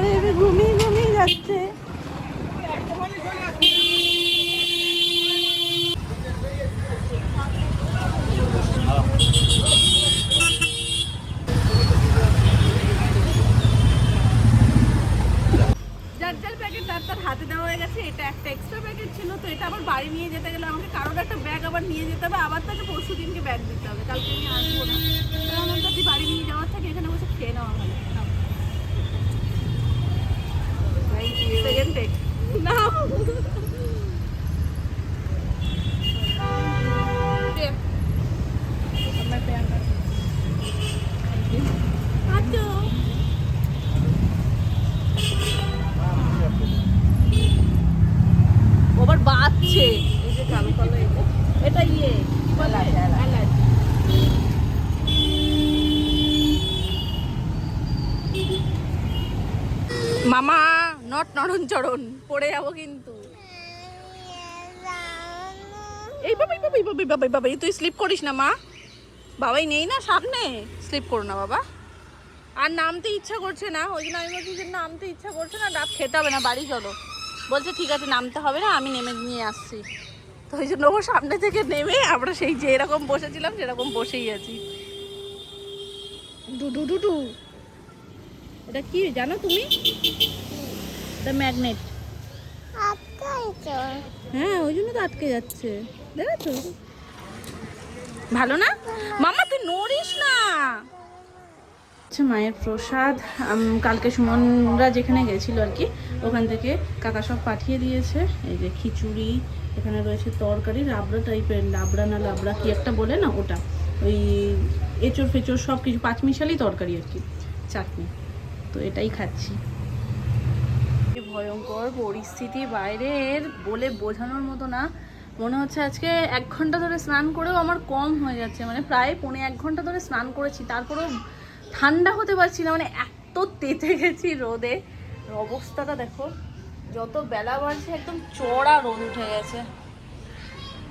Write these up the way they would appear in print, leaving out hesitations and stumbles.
ঘরে ঘুমিয়ে ঘুমিয়ে যাচ্ছে। যার প্যাকেট তার হাতে দেওয়া হয়ে গেছে। এটা একটা এক্সট্রা প্যাকেট ছিল, তো এটা আবার বাড়ি নিয়ে যেতে গেলে আমাকে কারোর একটা ব্যাগ আবার নিয়ে যেতে হবে, আবার তাকে পরশু দিনকে ব্যাগ দিতে হবে, কালকে আমি আসবো না। আমার যদি বাড়ি নিয়ে যাওয়ার থাকে এখানে বসে খেয়ে নেওয়া ভালো। সেকেন্ড টেক না আবার বাজছে। এই যে কালো কালো এটা ইয়ে কি বলে মামা নট নরণ চরণ পড়ে যাবো কিন্তু। এই বাবা বাবা বাবা বাবা বাবা তুই স্লিপ করিস না মা, বাবাই নেই না সামনে, স্লিপ করো না বাবা। আর নামতে ইচ্ছা করছে না, ওই জন্য আমি বলছি যে নামতে ইচ্ছা করছে না, ডাব খেতে হবে না, বাড়ি চলো। বলছে ঠিক আছে নামতে হবে না, আমি নেমে নিয়ে আসছি। তো ওই জন্য ও সামনে থেকে নেমে আমরা সেই যে এরকম বসেছিলাম সেরকম বসেই আছি। ডুডু ডুডু এটা কি জানো তুমি? এটা ম্যাগনেট। হ্যাঁ ওই জন্য তো আটকে যাচ্ছে, দেখেছো? ভালো না মামা, তুই নড়িস না। আচ্ছা মায়ের প্রসাদ কালকে সুমনরা যেখানে গেছিল আর কি, ওখান থেকে কাকা সব পাঠিয়ে দিয়েছে। এই যে খিচুড়ি, এখানে রয়েছে তরকারি, লাবড়া টাইপের, লাবড়া না লাবড়া কি একটা বলে না ওটা, ওই এঁচড় ফেচড় সব কিছু পাঁচমিশালি তরকারি আর কি, চাটনি। তো এটাই খাচ্ছি। ভয়ঙ্কর পরিস্থিতি বাইরের, বলে বোঝানোর মতো না। মনে হচ্ছে আজকে 1 ঘন্টা ধরে স্নান করেও আমার কম হয়ে যাচ্ছে, মানে প্রায় 1.5 ঘন্টা ধরে স্নান করেছি, তারপরেও ঠান্ডা হতে পারছি না, মানে এত তেতে গেছি রোদে। অবস্থাটা দেখো, যত বেলা বাড়ছে একদম চড়া রোদ উঠে গেছে।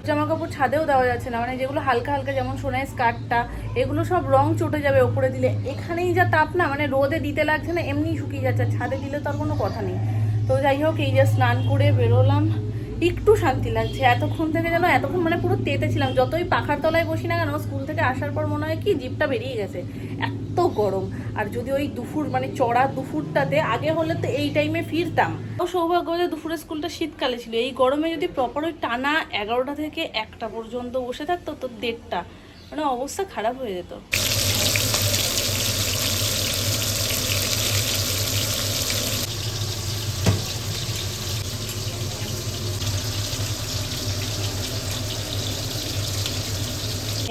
জামা কাপড় ছাদেও দেওয়া যাচ্ছে না, মানে যেগুলো হালকা হালকা যেমন সোনাই স্কার্টটা, এগুলো সব রং চটে যাবে ওপরে দিলে। এখানেই যা তাপ না, মানে রোদে দিতে লাগছে না, এমনি শুকিয়ে যাচ্ছে, ছাদে দিলে তার কোনো কথা নেই। তো যাই হোক, এই যে স্নান করে বেরোলাম, একটু শান্তি লাগছে। এতক্ষণ থেকে যেন এতক্ষণ মানে পুরো তেতে ছিলাম, যতই পাখার তলায় বসি না কেন, স্কুল থেকে আসার পর মনে হয় কি জিভটা বেরিয়ে গেছে, এত গরম। আর যদি ওই দুপুর মানে চড়া দুপুরটাতে আগে হলে তো এই টাইমে ফিরতাম। ও সৌভাগ্য যে দুপুরের স্কুলটা শীতকালে ছিল, এই গরমে যদি প্রপার ওই টানা 11টা থেকে 1টা পর্যন্ত বসে থাকতো তো 1:30, মানে অবস্থা খারাপ হয়ে যেত।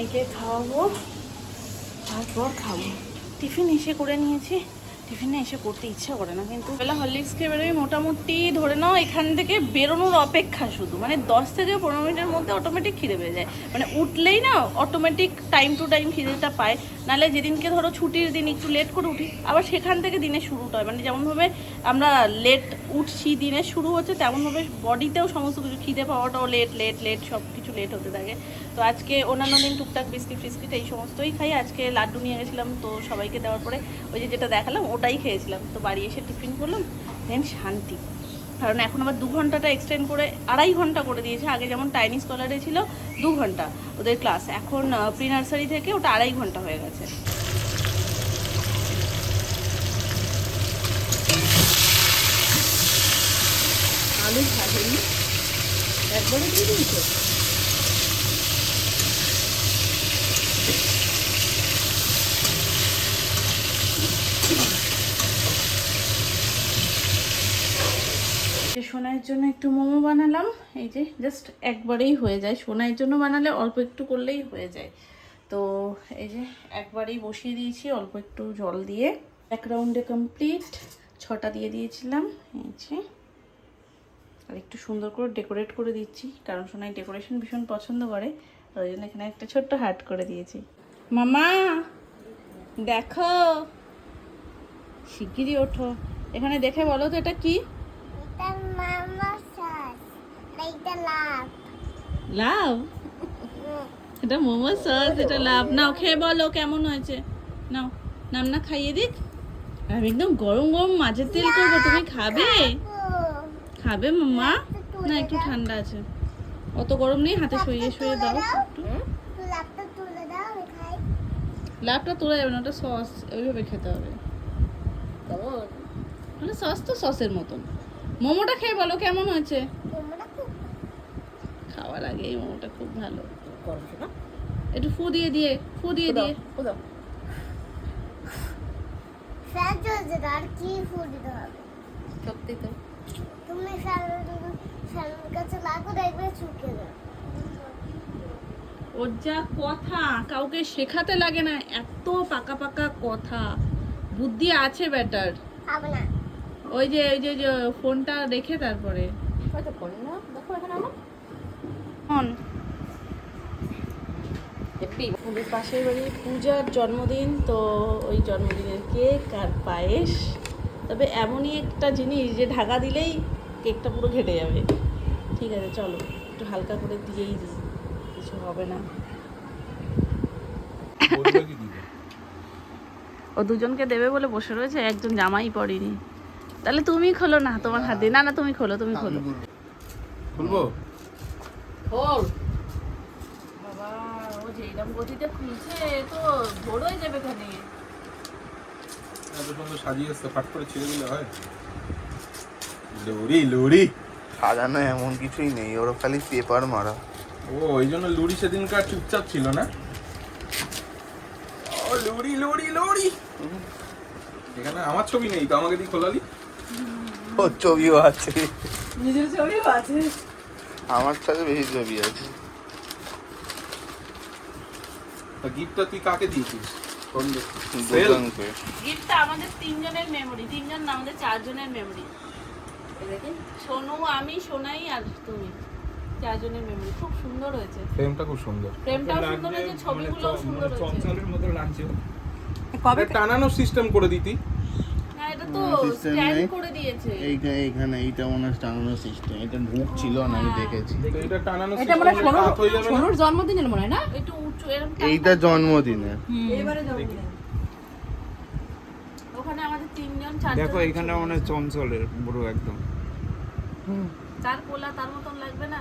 একে খাওয়াবো, তারপর খাবো। টিফিন এসে করে নিয়েছি, টিফিনে এসে করতে ইচ্ছা করে না, কিন্তু বেলা হরলিক্স খেয়ে বেরোই মোটামুটি ধরে নাও এখান থেকে বেরোনোর অপেক্ষা শুধু, মানে 10 থেকে 15 মিনিটের মধ্যে অটোমেটিক খিদে পেয়ে যায়। মানে উঠলেই না অটোমেটিক টাইম টু টাইম খিদেটা পায়। নাহলে যেদিনকে ধরো ছুটির দিন একটু লেট করে উঠি, আবার সেখান থেকে দিনের শুরুটা হয়, মানে যেমনভাবে আমরা লেট উঠছি, দিনের শুরু হচ্ছে, তেমনভাবে বডিতেও সমস্ত কিছু খিদে পাওয়াটাও লেট লেট লেট সব কিছু লেট হতে থাকে। তো আজকে অন্যান্য দিন টুকটাক বিস্কিট ফিস্কিট এই সমস্তই খাই, আজকে লাড্ডু নিয়ে গেছিলাম, তো সবাইকে দেওয়ার পরে ওই যে যেটা দেখালাম ওটাই খেয়েছিলাম। তো বাড়ি এসে টিফিন করলাম, দেন শান্তি। কারণ এখন আবার 2 ঘন্টাটা এক্সটেন্ড করে 2.5 ঘন্টা করে দিয়েছে। আগে যেমন টাইনি স্কলারে ছিল 2 ঘন্টা ওদের ক্লাস, এখন প্রি নার্সারি থেকে ওটা 2.5 ঘন্টা হয়ে গেছে। আলু ভাজেনি একবারে দিয়ে দিয়েছে। সোনাইয়ের জন্য একটু মোমো বানালাম, এই যে জাস্ট একবারেই হয়ে যায়, সোনাইয়ের জন্য বানালে অল্প একটু করলেই হয়ে যায়। তো এই যে একবারেই বসিয়ে দিয়েছি অল্প একটু জল দিয়ে। 1 রাউন্ডে কমপ্লিট, 6টা দিয়ে দিয়েছিলাম। এই যে আর একটু সুন্দর করে ডেকোরেট করে দিচ্ছি, কারণ সোনাই ডেকোরেশন ভীষণ পছন্দ করে, ওই জন্য এখানে একটা ছোট্ট হার্ট করে দিয়েছি। মামা দেখো, শিগগিরই ওঠো, এখানে দেখে বলো তো এটা কি? লাভ, এটা মোমো সস, এটা লাভ। নাও খেয়ে বলো কেমন হয়েছে, নাও নাম না খাইয়ে দিক, আমি একদম গরম গরম মাছের তেল করবো, তুমি খাবে? খাবে মাম্মা? না একটু ঠান্ডা আছে, অত গরম নেই, হাতে সরিয়ে সরিয়ে দাও একটু। লাভটা তোলা যাবে না, ওটা সস, ওইভাবে খেতে হবে। মানে সস তো সসের মতন। মোমোটা খেয়ে বলো কেমন হয়েছে। খাওয়ার আগে এই মোমোটা খুব ভালো। একটু ফু দিয়ে দিয়ে আর কি ফুড দিতে হবে? সত্যি তো। তুমি ফ্যানের কাছে লাগো, দেখবে চুকে যাবে। ওর যা কথা, কাউকে শেখাতে লাগে না, এত পাকা পাকা কথা, বুদ্ধি আছে ব্যাটার। হবে না। ওই যে ফোনটা রেখে তারপরে আমাদের পাশের বাড়ি পূজার জন্মদিন, তো ওই জন্মদিনের কেক আর পায়েস। তবে এমনই একটা জিনিস যে ঢাকা দিলেই কেকটা পুরো ঘেটে যাবে। ঠিক আছে চলো একটু হালকা করে দিয়েই দিই, কিছু হবে না। ও দুজনকে দেবে বলে বসে রয়েছে, একজন জামাই পড়েনি। তাহলে তুমি খোলো না, তোমার হাত দিয়ে। না তুমি খোলো, তুমি খোলো। খুলবো? খোল বাবা, ও যেইরকম গতিতে খুলছে তো ভোর হয়ে যাবে খানে। এত সুন্দর সাজিয়ে এসছে, ফাট করে ছেড়ে দিলে হয়? লুড়ি সাজানো এমন কিছুই নেই, ওরা খালি পেপার মারা। ও ওই জন্য লুড়ি সেদিনকার চুপচাপ ছিল না। ও লুড়ি এখানে আমার ছবি নেই তো, আমাকে দিয়ে খোলালি। ওর ছবিও আছে, নিজের ছবিও আছে। আমার সাথে বেশি ছবি আছে। গিফটটা তুই কাকে দিয়েছিস? দুজনকে। গিফটটা আমাদের তিনজনের মেমোরি, তিনজন না আমাদের চারজনের মেমোরি। দেখেন সোনু, আমি, সোনাই আর তুমি, চারজনের মেমোরি। খুব সুন্দর হয়েছে, ফ্রেমটা খুব সুন্দর। ফ্রেমটাও সুন্দর হয়েছে, ছবিগুলোও সুন্দর হয়েছে। চঞ্চলের মতো লাগছে। কবে টানানোর সিস্টেম করে দিতি? না এটা তো System স্ট্যান্ড নেই। করে দিয়েছে। এইখানে এইটা মনে হয় টানানোর সিস্টেম, এটা ঢুকছিল না, আমি দেখেছি। তো এটা টানানোর এটা মনে সিস্টেম হয় হাত হয়ে যাবে না? সোনুর জন্মদিনের মনে হয় না? একটু উঁচু এরকম এইটা জন্মদিনে। এবারে জন্মদিন। ওখানে আমাদের তিনজন চারজন। দেখো এখানে মনে হয় চঞ্চলের বড় একদম। তার কোলা তার মতন লাগবে না?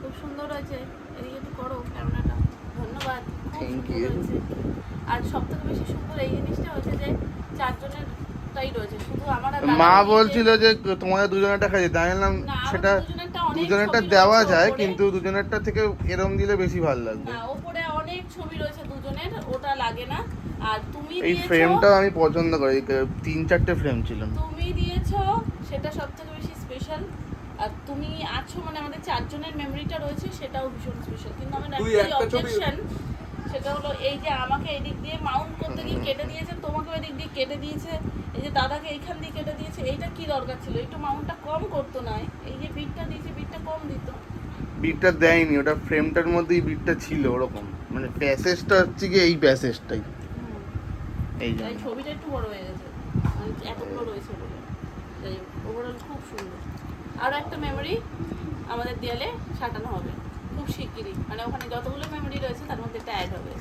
খুব সুন্দর হয়েছে। এদিকে একটু করো ক্যামেরাটা। ধন্যবাদ, খুব Thank সুন্দর you. হয়েছে। আর সবথেকে বেশি সুন্দর এই জিনিসটা হয়েছে যে চারজনের তাই রয়েছে, শুধু আমার আর দাদার মা নিজের- বলছিল যে তোমাদের দুজনেরটা খাইছে, তাই বললাম না, আমাদের সেটা দুজনেরটা অনেক দুজনেরটা ছবি দেওয়া রয়েছে যায়, ওপরে। কিন্তু দুজনেরটা থেকে এরম দিলে বেশি ভালো লাগবে। না, ওপরে অনেক ছবি রয়েছে দুজনের, ওটা লাগে না। আর তুমি এই দিয়েছো, ফ্রেমটা আমি পছন্দ করি, 3-4টে ফ্রেম ছিল। তুমি দিয়েছো সেটা সবথেকে বেশি স্পেশাল। আর তুমি আছো মানে আমাদের চারজনের মেমোরিটা রয়েছে, সেটাও ভীষণ স্পেশাল। কিন্তু আমার তুই একটাই একটা ছবি- অবজেকশন, সেটা হলো এই যে আমাকে এদিক দিয়ে মাউন্ট করতে গিয়ে কেটে দিয়েছে, তোমাকে এদিক দিয়ে কেটে দিয়েছে, এই যে দাদাকে এইখান দিয়ে কেটে দিয়েছে। এইটা কি দরকার ছিল? একটু মাউন্টটা কম করতো না? এই যে বিটটা দিয়েছে, বিটটা কম দিত। বিটটা দেয়নি, ওটা ফ্রেমটার মধ্যেই বিটটা ছিল ওরকম, মানে প্যাসেজটা হচ্ছে কি এই প্যাসেজটাই, এই তাই জন্য। ছবিটা একটু বড় হয়ে গেছে, মানে এতগুলো রয়েছে বলে। তাই ওভারঅল খুব সুন্দর। আরও একটা মেমোরি আমাদের দেয়ালে সাঁটানো হবে খুব শিগগিরই, মানে ওখানে যতগুলো মেমোরি রয়েছে তার মধ্যে একটা অ্যাড হবে।